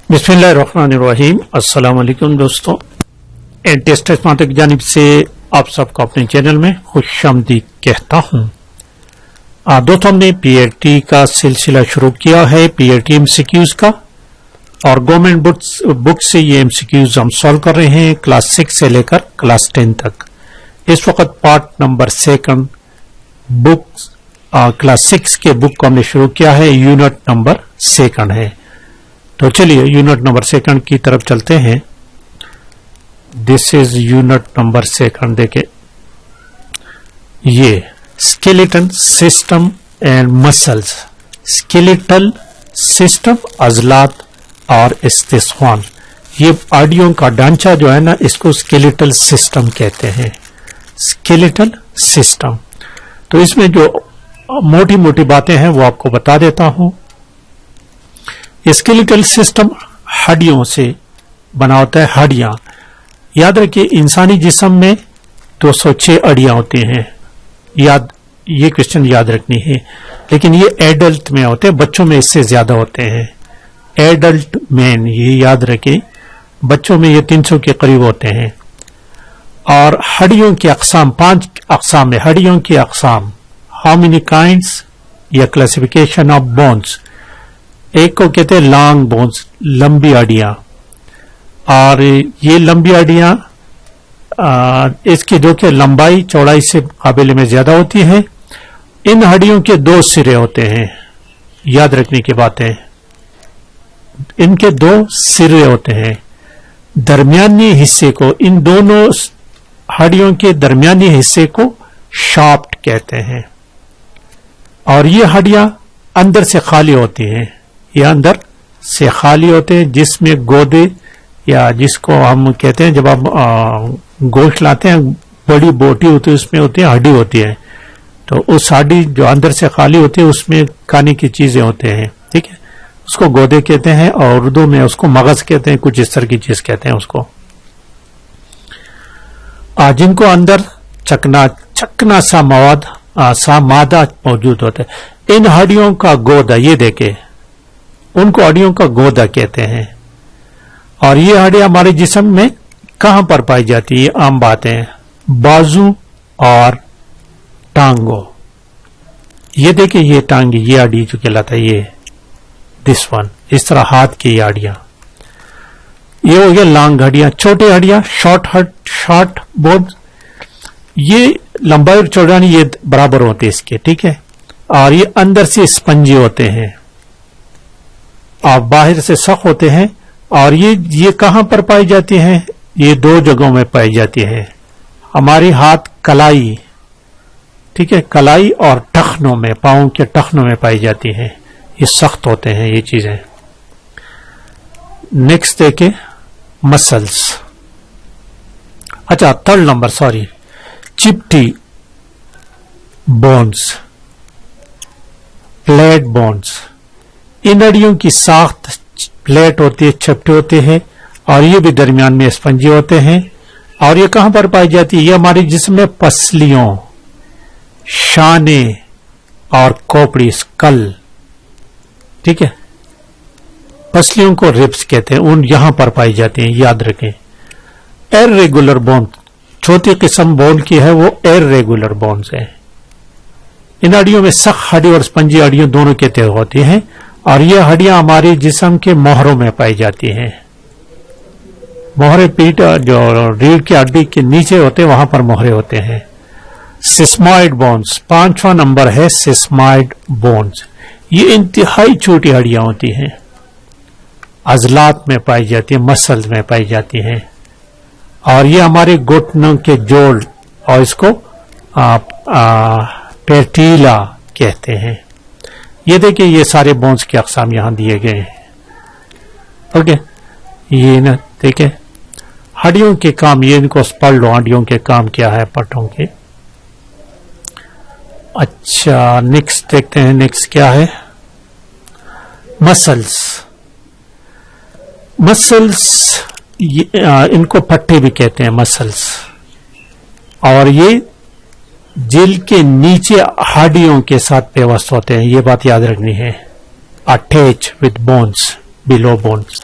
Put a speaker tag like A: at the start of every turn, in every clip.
A: बिस्मिल्लाहिर्रहमानिर्रहीम। अस्सलाम वालेकुम दोस्तों, टेस्ट की जानिब से आप सबको अपने चैनल में खुशामदीद कहता हूँ। दोस्तों, हमने पीएटी का सिलसिला शुरू किया है, पीएटी एमसीक्यूज का, और गवर्नमेंट बुक से ये एमसीक्यूज हम सॉल्व कर रहे हैं क्लास 6 से लेकर क्लास 10 तक। इस वक्त पार्ट नंबर 2 बुक क्लास 6 के बुक को हमने शुरू किया है, यूनिट नंबर 2 है। तो चलिए यूनिट नंबर 2 की तरफ चलते हैं। This is unit number 2। देखें, ये skeleton system and muscles, skeletal system, अजलात और इस्तिस्वान, ये हड्डियों का ढांचा जो है ना, इसको स्केलेटल सिस्टम कहते हैं, स्केलेटल सिस्टम। तो इसमें जो मोटी मोटी बातें हैं वो आपको बता देता हूं। स्केलेटल सिस्टम हड्डियों से बना होता है। हड्डियां, याद रखिए, इंसानी जिस्म में 206 हड्डियां होती हैं, ये क्वेश्चन याद रखनी है। लेकिन ये एडल्ट में होते हैं, बच्चों में इससे ज्यादा होते हैं। एडल्ट मैन, ये याद रखें, बच्चों में ये 300 के करीब होते हैं। और हड्डियों की अकसाम 5 अकसाम है। हड्डियों की अकसाम, हाउ मेनी काइंड्स, या क्लासिफिकेशन ऑफ बोन्स। एक को कहते हैं लॉन्ग बोन्स, लंबी हड्डियां, और ये लंबी हड्डियां इसकी जो कि लंबाई चौड़ाई से काबिल में ज्यादा होती है। इन हड्डियों के 2 सिरे होते हैं, याद रखने की बात है, इनके 2 सिरे होते हैं। दरमियानी हिस्से को, इन दोनों हड्डियों के दरमियानी हिस्से को शाफ्ट कहते हैं। और ये हड्डियां अंदर से खाली होती हैं, ये अंदर से खाली होते हैं, जिसमें गोदे, या जिसको हम कहते हैं, जब आप गोश्त लाते हैं, बड़ी बोटी होती है, उसमें होती है हड्डी होती है। तो उस हड्डी जो अंदर से खाली होती है, उसमें खाने की चीजें होते हैं, ठीक है, उसको गोदे कहते हैं, और उर्दू में उसको मगज कहते हैं, कुछ इस तरह की चीज कहते हैं उसको। जिनको अंदर चकना सा मादा मौजूद होता है। इन हड्डियों का गोदा, ये देखे, उनको हड्डियों का गोदा कहते हैं। और ये हड्डियां हमारे जिस्म में कहां पर पाई जाती है? ये आम बात है, बाजू और टांगों। ये देखिए, ये टांगी, ये हड्डी जो कहलाता है, ये दिस वन, इस तरह हाथ की हड्डियां, ये हो गया लॉन्ग हड्डियां। छोटे हड्डियां, शॉर्ट बोन्स, ये लंबाई और चौड़ाई ये बराबर होते हैं इसके, ठीक है। और ये अंदर से स्पंजी होते हैं और बाहर से सख्त होते हैं। और ये कहां पर पाई जाती हैं? ये 2 जगहों में पाई जाती है। हमारी हाथ कलाई, ठीक है, कलाई और टखनों में, पांव के टखनों में पाई जाती है। ये सख्त होते हैं ये चीजें। नेक्स्ट देखें, मसल्स। अच्छा, 3rd नंबर, सॉरी, चिप्टी बोन्स, प्लेट बोन्स। इन हड्डियों की साख्त प्लेट होती है, चपटे होते हैं, और ये भी दरमियान में स्पंजी होते हैं। और ये कहां पर पाई जाती है? ये हमारे जिस्म में पसलियों, शाने और खोपड़ी, स्कल, ठीक है, पसलियों को रिब्स कहते हैं, उन यहां पर पाई जाती हैं, याद रखें। इर्रेगुलर बोन, छोटी किस्म बोन की है, वो इर्रेगुलर बोन्स है। इन हड्डियों में सख्त हड्डी और स्पंजी हड्डियां दोनों कहते होती हैं। और ये हड्डियां हमारे जिस्म के मोहरों में पाई जाती हैं। मोहरे, पीठ, जो रीढ़ की हड्डी के नीचे होते हैं, वहां पर मोहरे होते हैं। सिस्मॉइड बोन्स, 5वां नंबर है सिस्मॉइड बोन्स। ये इंतहाई छोटी हड्डियां होती हैं, अजलात में पाई जाती है, मसल्स में पाई जाती हैं। और ये हमारे घुटनों के जोड़, और इसको पेटीला कहते हैं। ये देखिए, ये सारे बोन्स के अकसाम यहां दिए गए हैं। ओके, ये ना देखिए, हड्डियों के काम, ये इनको पढ़ लो, हड्डियों के काम क्या है पट्टों के। अच्छा, नेक्स्ट देखते हैं, नेक्स्ट क्या है? मसल्स। इनको पट्टे भी कहते हैं, मसल्स। और ये जेल के नीचे हड्डियों के साथ पेवस्त होते हैं, ये बात याद रखनी है। Attach with bones, below bones.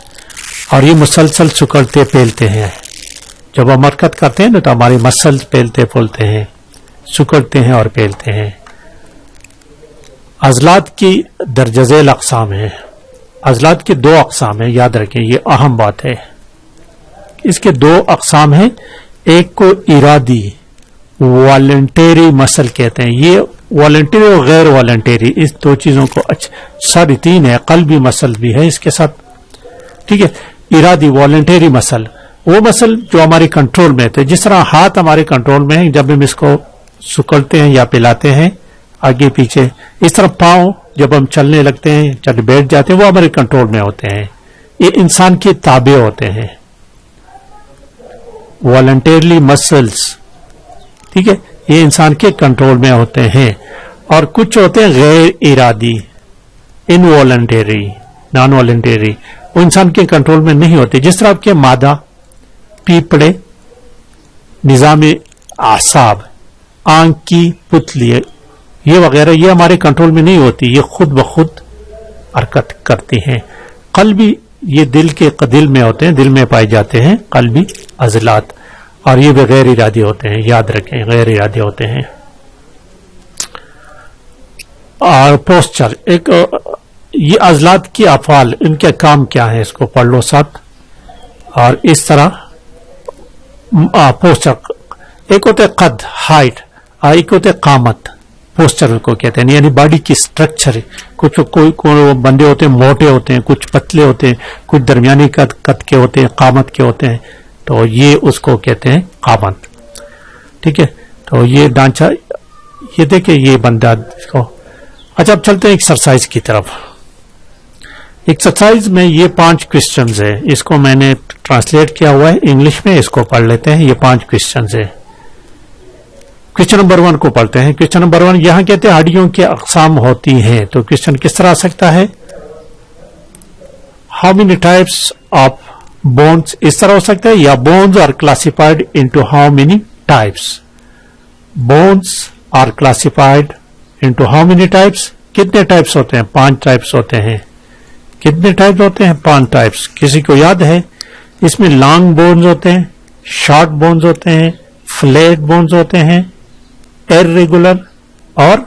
A: और ये मुसलसल सिकुड़ते फैलते हैं। जब हम हरकत करते हैं ना तो हमारे मसल फैलते फूलते हैं, सिकुड़ते हैं और फैलते हैं। अजलात की दर्जज़ेल अक़साम है। अजलात की 2 अक़साम है, याद रखें, ये अहम बात है। इसके 2 अक़साम हैं। एक को इरादी वॉलंटरी मसल कहते हैं। ये वॉलंटरी और गैर वॉलंटरी, इस 2 चीजों को सारी 3 है, क़ल्बी मसल भी है इसके साथ, ठीक है। इरादी वॉलंटरी मसल, वो मसल जो हमारे कंट्रोल में थे, जिस तरह हाथ हमारे कंट्रोल में है, जब हम इसको सुकड़ते हैं या पिलाते हैं आगे पीछे, इस तरह पांव जब हम चलने लगते हैं, चल बैठ जाते हैं, वो हमारे कंट्रोल में होते हैं। ये इंसान के ताबे होते हैं, वॉलंटरली मसल्स, ठीक है, ये इंसान के कंट्रोल में होते हैं। और कुछ होते हैं गैर इरादी, इनवॉलंटरी, नॉन वॉलंटरी, वो इंसान के कंट्रोल में नहीं होते। जिस तरह आपके मादा, पीपड़े, निजाम आसाब, आंख की पुतली, ये वगैरह, ये हमारे कंट्रोल में नहीं होती, ये खुद ब खुद हरकत करती हैं। कल्बी, ये दिल में होते हैं, दिल में पाए जाते हैं कल्बी अजलात, और ये भी गैर इरादी होते हैं, याद रखें, गैर इरादी होते हैं। और पोस्चर, एक ये अजलात की अफाल, इनके काम क्या है, इसको पढ़ लो साथ। और इस तरह पोस्चर, एक होते कद, हाइट, और एक होते कामत, पोस्चर को कहते हैं, यानी बॉडी की स्ट्रक्चर। कुछ कोई बंदे होते हैं मोटे होते हैं, कुछ पतले होते हैं, कुछ दरमियानी कद के होते हैं, कामत के होते हैं, तो ये उसको कहते हैं कामत, ठीक है। तो ये ढांचा, ये देखे, ये बंदा इसको। अच्छा, अब चलते हैं एक्सरसाइज की तरफ। एक्सरसाइज में ये 5 क्वेश्चंस है, इसको मैंने ट्रांसलेट किया हुआ है इंग्लिश में, इसको पढ़ लेते हैं। ये 5 क्वेश्चंस है। क्वेश्चन नंबर 1 को पढ़ते हैं। क्वेश्चन नंबर 1 यहां कहते हैं हड्डियों की अक़साम होती हैं, तो क्वेश्चन किस तरह आ सकता है, how many types of bones, इस तरह हो सकता है, या bones are classified into how many types, bones are classified into how many types, कितने टाइप्स होते हैं, 5 टाइप्स होते हैं। कितने टाइप्स होते हैं, 5 टाइप्स। किसी को याद है, इसमें लॉन्ग बोन्स होते हैं, शॉर्ट बोन्स होते हैं, फ्लैट बोन्स होते हैं, इर्रेगुलर और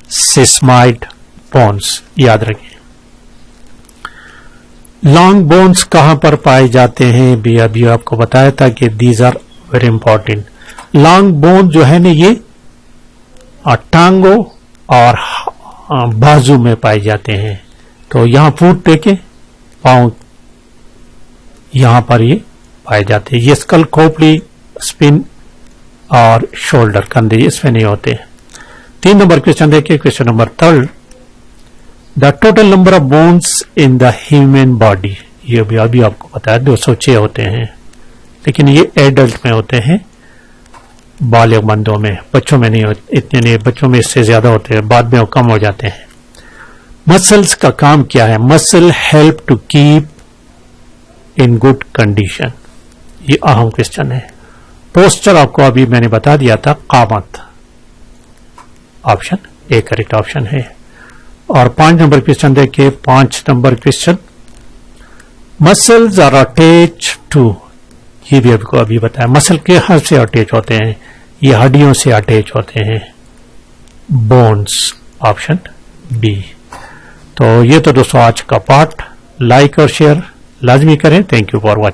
A: सिस्माइड बोन्स, याद रखें। लॉन्ग बोन्स कहां पर पाए जाते हैं, भी अभी आपको बताया था कि these are very important. Long bone जो है ना, ये टांगों और बाजू में पाए जाते हैं। तो यहां फुट देके पांव यहां पर ये पाए जाते हैं। ये स्कल, खोपड़ी, स्पिन और शोल्डर, कंधे, इसमें नहीं होते। 3 नंबर क्वेश्चन देखिए, question number 3, the total number of bones in the human body, ये भी अभी आपको बताया 206 होते हैं, लेकिन ये एडल्ट में होते हैं, बालिग बंदों में, बच्चों में नहीं होते, इतने नहीं, बच्चों में इससे ज्यादा होते हैं, बाद में वो कम हो जाते हैं। मसल्स का काम क्या है, muscle help to keep in good condition, ये अहम क्वेश्चन है। पोस्चर आपको अभी मैंने बता दिया था, कामत, ऑप्शन ए करेक्ट ऑप्शन है। और 5 नंबर क्वेश्चन देखिए, 5 number question, muscles are attach to, ये भी आपको अभी बताया, मसल के हर से अटैच होते हैं, ये हड्डियों से अटैच होते हैं, बोन्स, ऑप्शन बी। तो ये तो दोस्तों आज का पार्ट, लाइक और शेयर लाजमी करें। Thank you for watching.